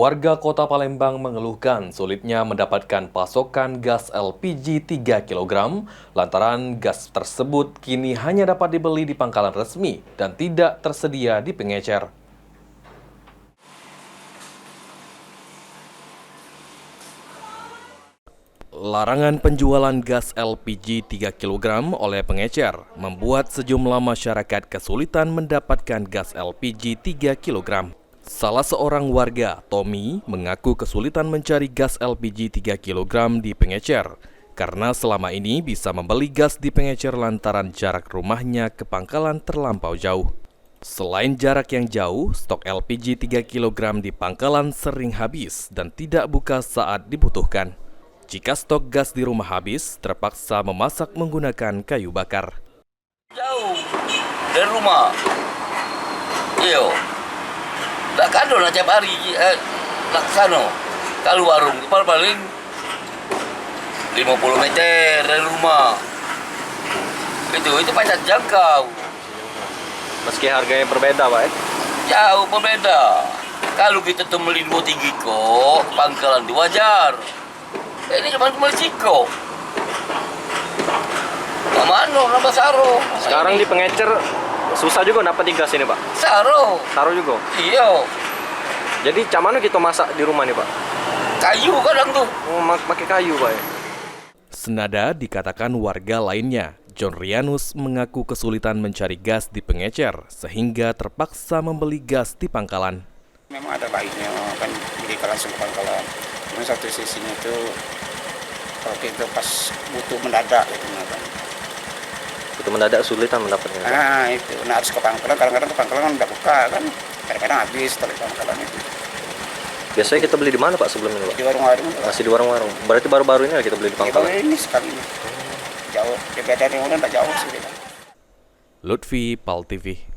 Warga Kota Palembang mengeluhkan sulitnya mendapatkan pasokan gas LPG 3 kg lantaran gas tersebut kini hanya dapat dibeli di pangkalan resmi dan tidak tersedia di pengecer. Larangan penjualan gas LPG 3 kg oleh pengecer membuat sejumlah masyarakat kesulitan mendapatkan gas LPG 3 kg. Salah seorang warga, Tommy, mengaku kesulitan mencari gas LPG 3 kg di pengecer karena selama ini bisa membeli gas di pengecer lantaran jarak rumahnya ke pangkalan terlampau jauh. Selain jarak yang jauh, stok LPG 3 kg di pangkalan sering habis dan tidak buka saat dibutuhkan. Jika stok gas di rumah habis, terpaksa memasak menggunakan kayu bakar. Jauh dari rumah. Iyo. Tak kado nak tiap hari laksano. Kalau warung paling 50 meter dari rumah. Itu banyak jangkau. Meski harganya berbeda, Pak? Jauh berbeda. Kalau kita tuh beli 2-3 kok, pangkalan itu wajar. Ini cuma Ciko. Nama Saro. Sekarang di pengecer susah juga dapat gas ini, Pak? Saro juga? Iya. Jadi mana kita masak di rumah nih, Pak? Kayu kadang tuh. Pakai kayu, Pak? Senada dikatakan warga lainnya, John Rianus mengaku kesulitan mencari gas di pengecer sehingga terpaksa membeli gas di pangkalan. Memang ada baiknya kan jadi langsung ke pangkalan. Cuma satu sisinya itu kalau kita pas butuh mendadak gitu kan. Butuh mendadak kesulitan mendapatnya. Nah itu, harus ke pangkalan. Kadang-kadang ke pangkalan kan udah buka kan. Kadang-kadang habis dari pangkalan itu. Biasanya kita beli di mana, Pak, sebelumnya, Pak? Di warung-warung. Masih di warung-warung. Berarti baru-baru ini kita beli di pangkalan? Baru ini sekali ini. Jauh, beda dari yang udah nggak jauh sih. Lutfi, PAL TV.